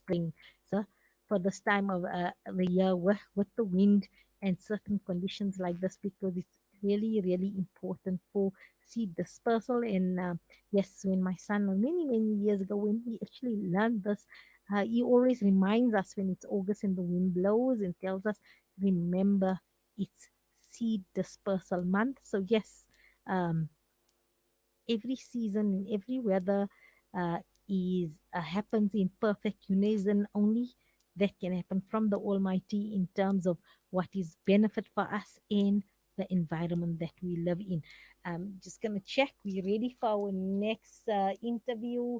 spring. So for this time of the year with the wind and certain conditions like this, because it's really, really important for seed dispersal. And yes, when my son, many, many years ago, when he actually learned this, he always reminds us when it's August and the wind blows and tells us, remember, it's seed dispersal month. So yes, um, every season and every weather uh, is happens in perfect unison. Only that can happen from the Almighty in terms of what is benefit for us in the environment that we live in. Just gonna check. We ready for our next interview?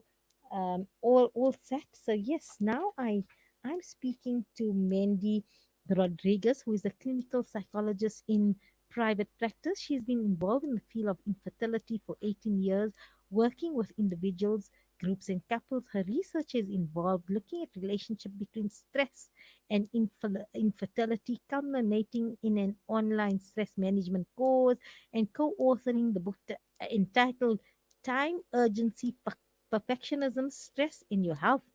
All set. So yes, now I'm speaking to Mandy Rodrigues, who is a clinical psychologist in private practice. She's been involved in the field of infertility for 18 years, working with individuals, groups, and couples. Her research is involved looking at relationship between stress and infertility, culminating in an online stress management course and co-authoring the book entitled Time, Urgency, Perfectionism, Stress in Your Health.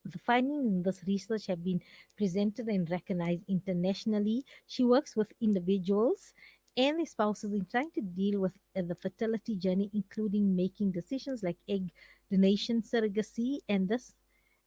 The findings in this research have been presented and recognized internationally. She works with individuals and their spouses in trying to deal with the fertility journey, including making decisions like egg donation, surrogacy, and this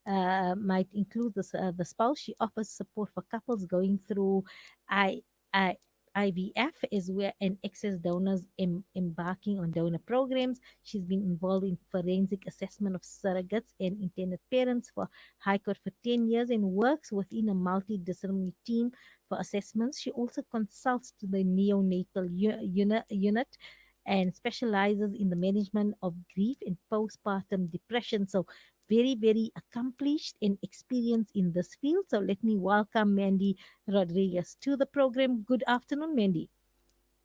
might include the spouse. She offers support for couples going through I, I, IVF, as well, and excess donors embarking on donor programs. She's been involved in forensic assessment of surrogates and intended parents for High Court for 10 years and works within a multidisciplinary team for assessments. She also consults to the neonatal unit and specializes in the management of grief and postpartum depression. So very, very accomplished and experienced in this field. So let me welcome Mandy Rodrigues to the program. Good afternoon, Mandy.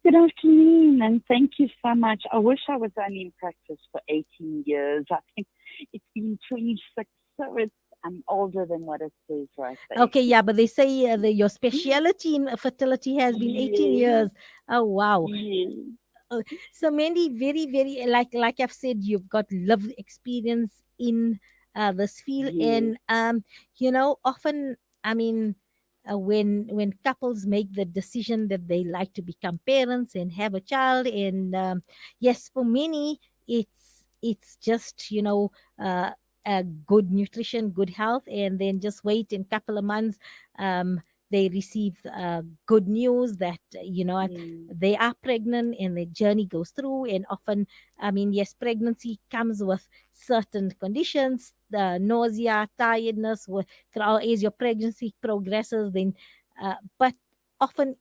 Good afternoon, and thank you so much. I wish I was only in practice for 18 years. I think it's been 26, so I'm older than what it says right there. Okay, yeah, but they say your specialty in fertility has been 18 Yes, years. Oh, wow. yes, So Mandy, very, very like I've said, you've got loved experience in this field, yes. and often, I mean, when couples make the decision that they like to become parents and have a child, and yes, for many, it's just good nutrition, good health, and then just wait in couple of months. Um, they receive good news that Mm, they are pregnant and the journey goes through. And often, I mean, yes, pregnancy comes with certain conditions, the nausea, tiredness, as your pregnancy progresses, then but often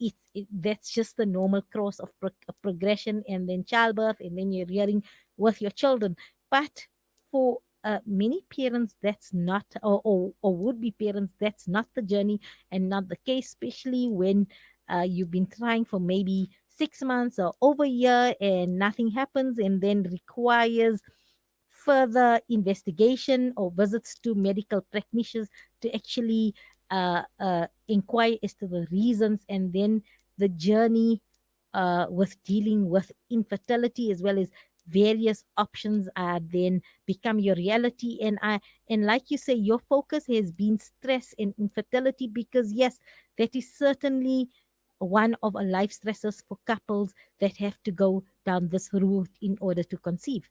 that's just the normal course of progression, and then childbirth, and then you're rearing with your children. But for many parents, that's not, or would be parents, that's not the journey and not the case, especially when you've been trying for maybe 6 months or over a year and nothing happens, and then requires further investigation or visits to medical practitioners to actually inquire as to the reasons, and then the journey with dealing with infertility, as well as various options then become your reality. And like you say, your focus has been stress and infertility, because yes, that is certainly one of a life stresses for couples that have to go down this route in order to conceive.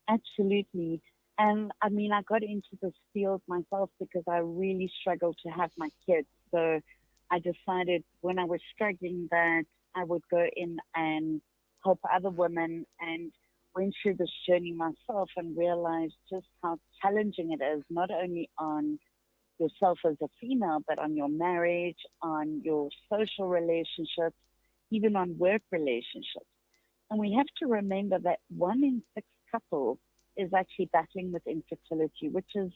absolutely. And I mean, I got into this field myself because I really struggled to have my kids. So I decided when I was struggling that I would go in and help other women, and went through this journey myself and realized just how challenging it is, not only on yourself as a female, but on your marriage, on your social relationships, even on work relationships. And we have to remember that 1 in 6 couples is actually battling with infertility, which is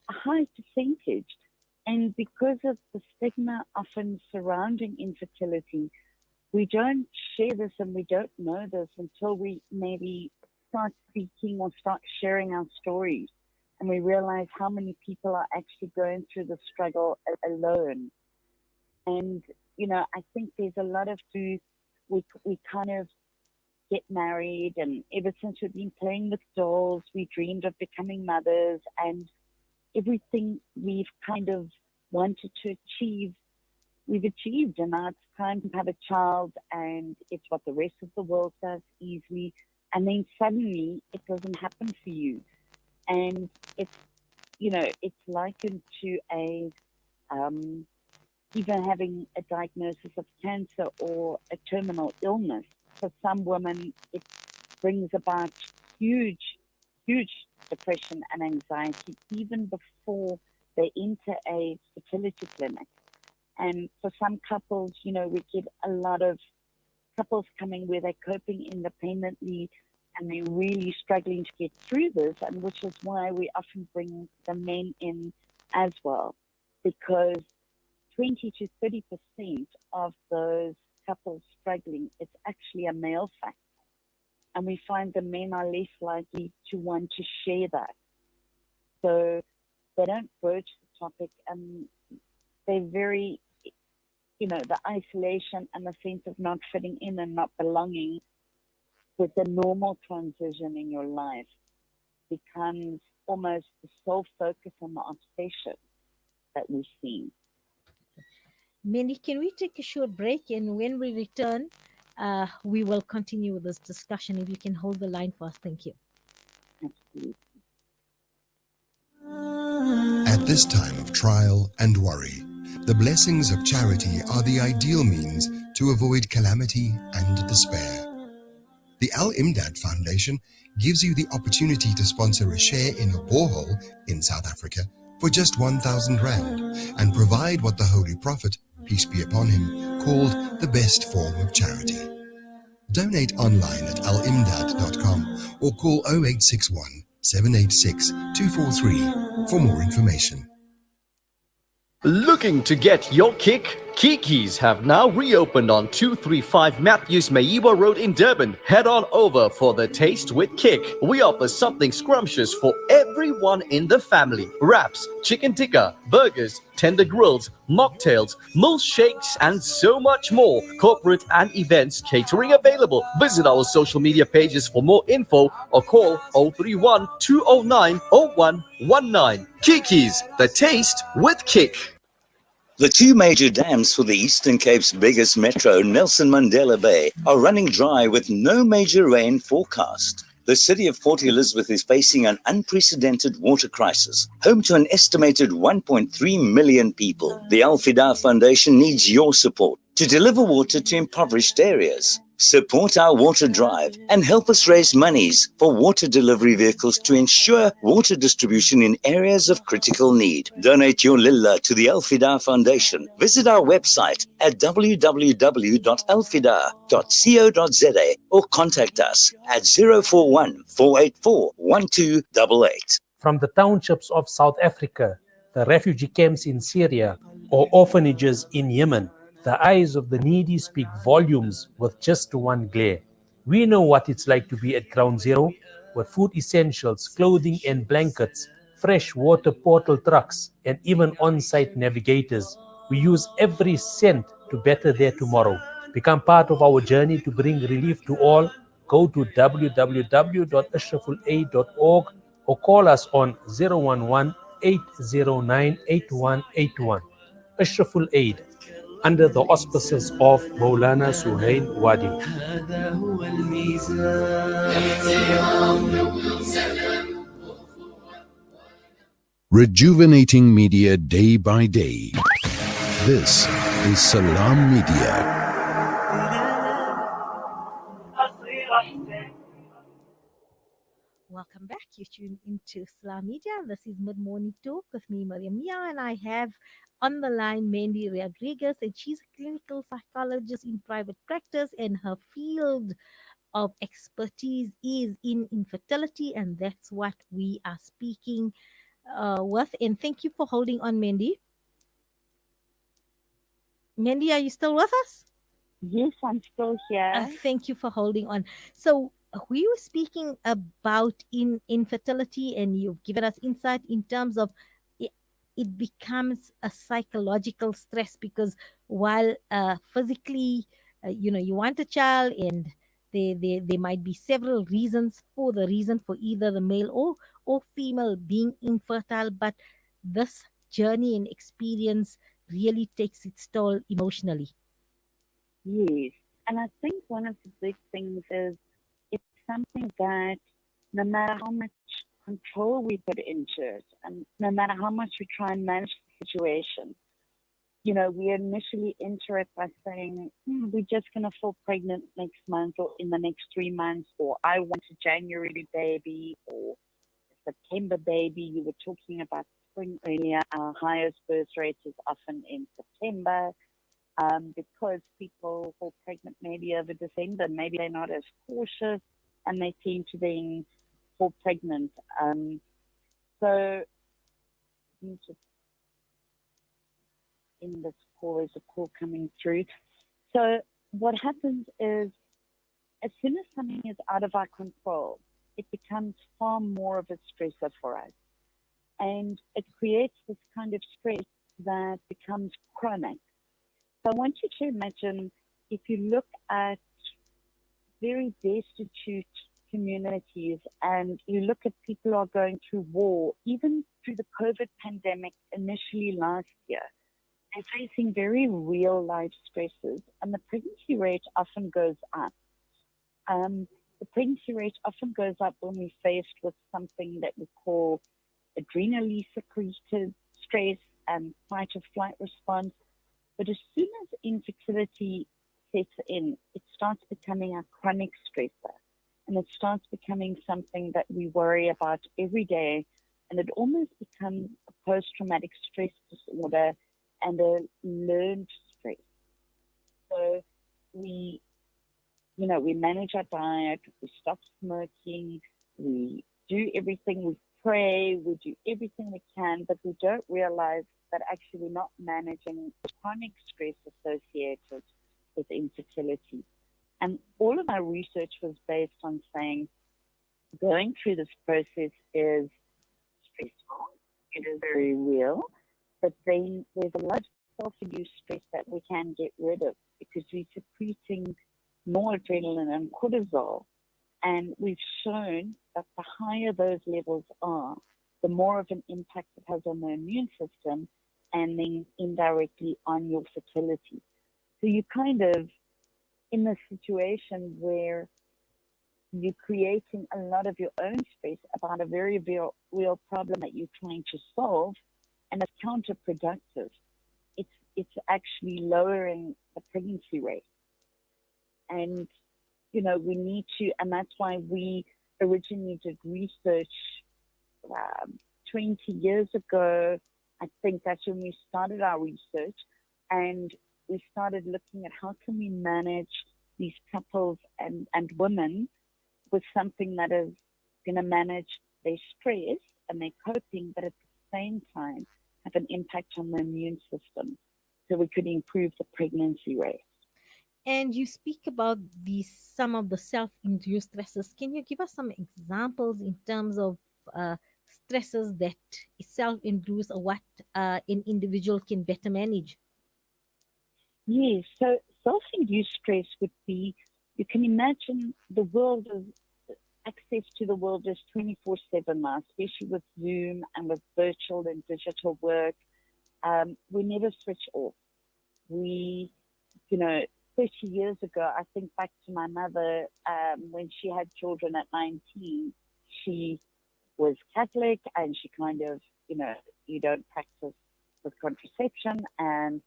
a high percentage. And because of the stigma often surrounding infertility, we don't share this and we don't know this until we maybe start speaking or start sharing our stories. And we realize how many people are actually going through the struggle alone. And, I think there's a lot of we kind of get married, and ever since we've been playing with dolls, we dreamed of becoming mothers. And everything we've kind of wanted to achieve, we've achieved, and now it's time to have a child, and it's what the rest of the world does easily, and then suddenly it doesn't happen for you, and it's it's likened to a um, even having a diagnosis of cancer or a terminal illness. For some women, it brings about huge, huge depression and anxiety even before they enter a fertility clinic. And for some couples, we get a lot of couples coming where they're coping independently and they're really struggling to get through this, and which is why we often bring the men in as well, because 20 to 30% of those couples struggling, it's actually a male factor. And we find the men are less likely to want to share that. So they don't broach the topic, and they're very, the isolation and the sense of not fitting in and not belonging with the normal transition in your life becomes almost the sole focus and the obsession that we've seen. Mandy, can we take a short break? And when we return, we will continue with this discussion. If you can hold the line for us, thank you. Absolutely. At this time of trial and worry, the blessings of charity are the ideal means to avoid calamity and despair. The Al Imdad Foundation gives you the opportunity to sponsor a share in a borehole in South Africa for just 1,000 Rand and provide what the Holy Prophet, peace be upon him, called the best form of charity. Donate online at alimdad.com or call 0861 786 243 for more information. Looking to get your kick? Kiki's have now reopened on 235 Matthews Maiwa Road in Durban. Head on over for the Taste with Kick. We offer something scrumptious for everyone in the family. Wraps, chicken tikka, burgers, tender grills, mocktails, milkshakes, and so much more. Corporate and events catering available. Visit our social media pages for more info or call 031 209 0119. Kiki's, the Taste with Kick. The two major dams for the Eastern Cape's biggest metro, Nelson Mandela Bay, are running dry with no major rain forecast. The city of Port Elizabeth is facing an unprecedented water crisis, home to an estimated 1.3 million people. The Al Fida Foundation needs your support to deliver water to impoverished areas. Support our water drive and help us raise monies for water delivery vehicles to ensure water distribution in areas of critical need. Donate your lilla to the Al Fida Foundation. Visit our website at www.alfida.co.za or contact us at 041 484 1288. From the townships of South Africa, the refugee camps in Syria, or orphanages in Yemen, the eyes of the needy speak volumes with just one glare. We know what it's like to be at ground zero, with food essentials, clothing and blankets, fresh water portal trucks, and even on-site navigators. We use every cent to better their tomorrow. Become part of our journey to bring relief to all. Go to www.ashrafulaid.org or call us on 011 809 8181. Ashraful Aid, under the auspices of Maulana Suhail Wadi. Rejuvenating media day by day. This is Salam Media. Welcome back. You tune into Islam Media. This is Mid Morning Talk with me, Mariam Mia, and I have on the line Mandy Rodrigues, and she's a clinical psychologist in private practice, and her field of expertise is in infertility, and that's what we are speaking with. And thank you for holding on, Mandy. Mandy, are you still with us? Yes, I'm still here. Thank you for holding on. So we were speaking about infertility, and you've given us insight in terms of it, it becomes a psychological stress, because while physically, you want a child, and there might be several reasons for the reason for either the male or female being infertile, but this journey and experience really takes its toll emotionally. Yes. And I think one of the big things is it's something that no matter how much control we put into it, and no matter how much we try and manage the situation, we initially enter it by saying, we're just going to fall pregnant next month or in the next 3 months, or I want a January baby or a September baby. You were talking about spring earlier. Our highest birth rate is often in September because people fall pregnant maybe over December. Maybe they're not as cautious and they tend to then fall pregnant. So, just in this call, there's a call coming through. So what happens is, as soon as something is out of our control, it becomes far more of a stressor for us. And it creates this kind of stress that becomes chronic. So I want you to imagine, if you look at very destitute communities and you look at people who are going through war, even through the COVID pandemic initially last year, they're facing very real life stresses, and the pregnancy rate often goes up. The pregnancy rate often goes up when we're faced with something that we call adrenally secreted stress and fight or flight response. But as soon as infertility sets in, it starts becoming a chronic stressor, and it starts becoming something that we worry about every day, and it almost becomes a post-traumatic stress disorder and a learned stress. So we manage our diet, we stop smoking, we do everything, we pray, we do everything we can, but we don't realize that actually we're not managing the chronic stress associated with infertility. And all of our research was based on saying going through this process is stressful, it is very real, but then there's a lot of self-induced stress that we can get rid of because we're secreting noradrenaline and cortisol. And we've shown that the higher those levels are, the more of an impact it has on the immune system and then indirectly on your fertility. So you kind of in a situation where you're creating a lot of your own stress about a very real problem that you're trying to solve, and it's counterproductive. It's actually lowering the pregnancy rate. And, we need to, and that's why we originally did research 20 years ago. I think that's when we started our research, and we started looking at how can we manage these couples and women with something that is going to manage their stress and their coping, but at the same time have an impact on the immune system so we could improve the pregnancy rate. And you speak about some of the self-induced stresses. Can you give us some examples in terms of stresses that is self-induced, or what an individual can better manage? Yes, so self-induced stress would be, you can imagine the world is, access to the world is 24/7 now, especially with Zoom and with virtual and digital work. We never switch off. We, 30 years ago, I think back to my mother, when she had children at 19, she was Catholic and she kind of, you don't practice with contraception, and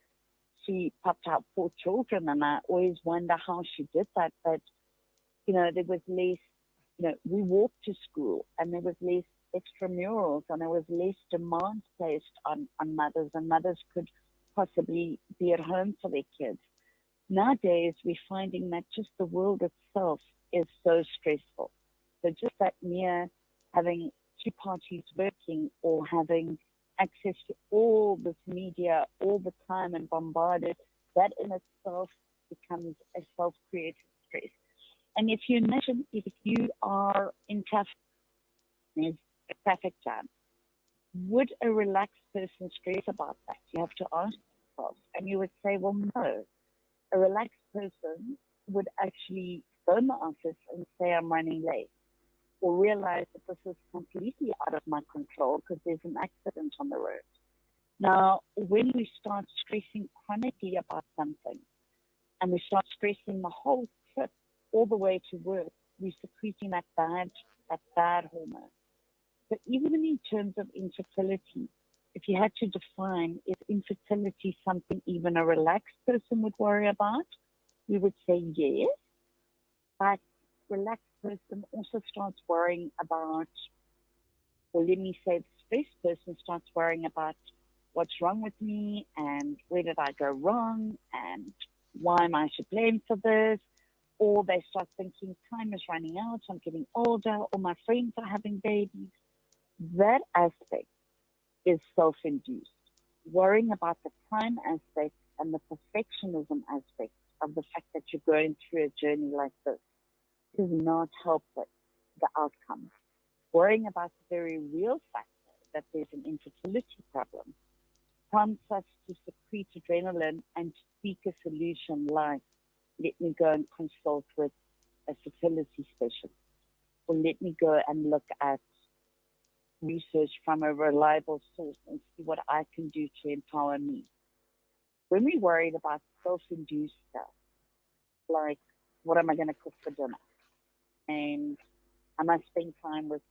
she popped out 4 children, and I always wonder how she did that. But, there was less, we walked to school and there was less extramurals and there was less demands placed on mothers, and mothers could possibly be at home for their kids. Nowadays, we're finding that just the world itself is so stressful. So just that mere having 2 parties working or having access to all this media all the time and bombarded, that in itself becomes a self-created stress. And if you imagine, if you are in traffic, there's a traffic jam, would a relaxed person stress about that? You have to ask yourself. And you would say, well, no. A relaxed person would actually phone the office and say, I'm running late. or realize that this is completely out of my control because there's an accident on the road. Now, when we start stressing chronically about something and we start stressing the whole trip all the way to work, we're secreting that bad hormone. But even in terms of infertility, if you had to define, is infertility something even a relaxed person would worry about? We would say yes, but relaxed person also starts worrying about, or let me say, the stressed person starts worrying about what's wrong with me and where did I go wrong and why am I to blame for this? Or they start thinking time is running out, I'm getting older, or my friends are having babies. That aspect is self induced. Worrying about the time aspect and the perfectionism aspect of the fact that you're going through a journey like this does not help with the outcome. Worrying about the very real fact that there's an infertility problem prompts us to secrete adrenaline and to seek a solution like, let me go and consult with a fertility specialist, or let me go and look at research from a reliable source and see what I can do to empower me. When we're worried about self induced stuff, like what am I going to cook for dinner? And I must spend time with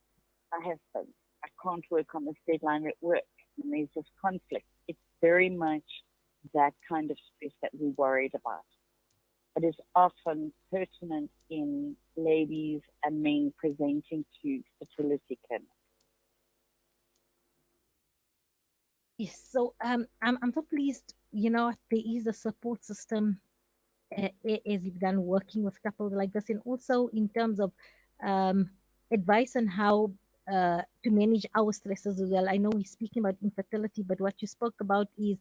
my husband. I can't work on this deadline at work. And there's this conflict. It's very much that kind of stress that we're worried about. It is often pertinent in ladies and men presenting to fertility clinics. Yes, so I'm so pleased. There is a support system as you've done working with couples like this, and also in terms of um, advice on how to manage our stresses as well. I know we're speaking about infertility, but what you spoke about is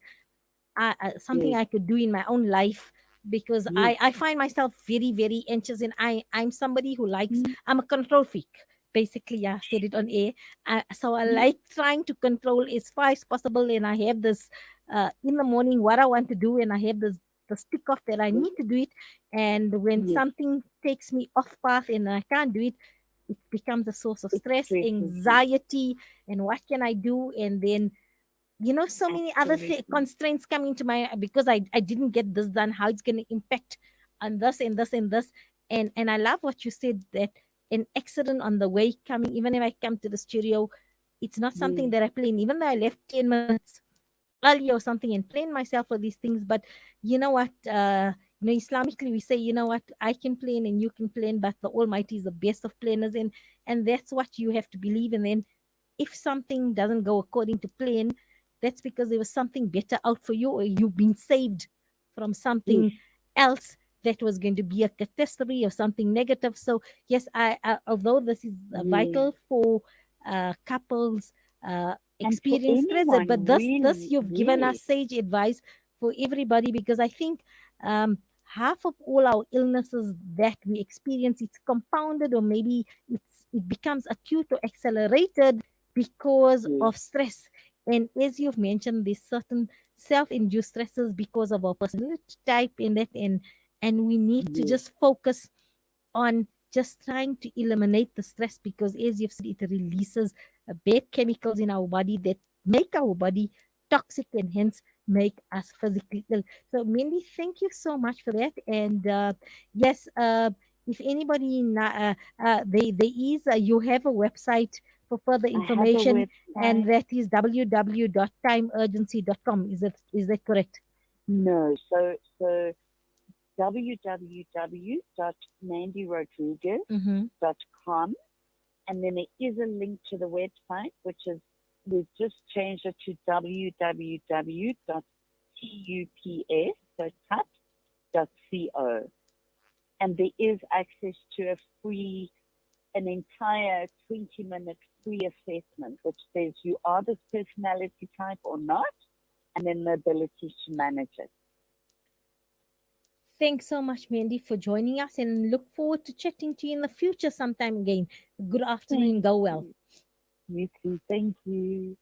something Yes, I could do in my own life, because yes, I find myself very, very anxious, and I'm somebody who likes, mm, I'm a control freak. Basically, yeah, I said it on air. So I yes, like trying to control as far as possible, and I have this in the morning what I want to do, and I have this the stick off that I need to do it. And when yes. something takes me off path and I can't do it, it becomes a source of It stress, stresses you. anxiety, and what can I do? And then so many other Absolutely. constraints come into my, because I didn't get this done, how it's going to impact on this and this and this. And I love what you said, that an accident on the way coming, even if I come to the studio, it's not something Yes, that I plan, even though I left 10 minutes earlier or something and plan myself for these things. But you know what, Islamically we say, what, I can plan and you can plan, but the Almighty is the best of planners. And that's what you have to believe. And then if something doesn't go according to plan, that's because there was something better out for you, or you've been saved from yes, something else that was going to be a catastrophe or something negative. So yes, although this is yes. vital for couples And for experience stress, but anyone, this really, you've given us yes, sage advice for everybody, because I think um, half of all our illnesses that we experience, it's compounded, or maybe it becomes acute or accelerated because yes, of stress. And as you've mentioned, there's certain self-induced stresses because of our personality type in that, and we need to yes, just focus on just trying to eliminate the stress, because as you've said, it releases bad chemicals in our body that make our body toxic and hence make us physically ill. So Mindy, thank you so much for that. And yes, if anybody there is you have a website for further I have a information, and website. that is www.timeurgency.com. Is that correct? No, so Mm-hmm. www.mandyrodrigues.com, and then there is a link to the website, which is, we've just changed it to www.tups, so tut.co. And there is access to an entire 20-minute free assessment, which says you are this personality type or not, and then the ability to manage it. Thanks so much, Mandy, for joining us, and look forward to chatting to you in the future sometime again. Good afternoon. Thank Go well. you. You too. Thank you.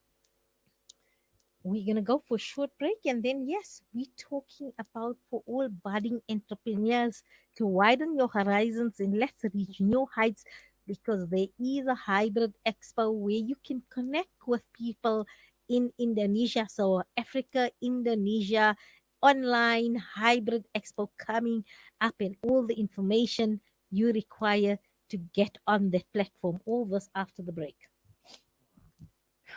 We're going to go for a short break, and then, yes, we're talking about for all budding entrepreneurs to widen your horizons and let's reach new heights. because there is a hybrid expo where you can connect with people in Indonesia. So, Africa, Indonesia, online hybrid expo coming up, and all the information you require to get on that platform. All this after the break.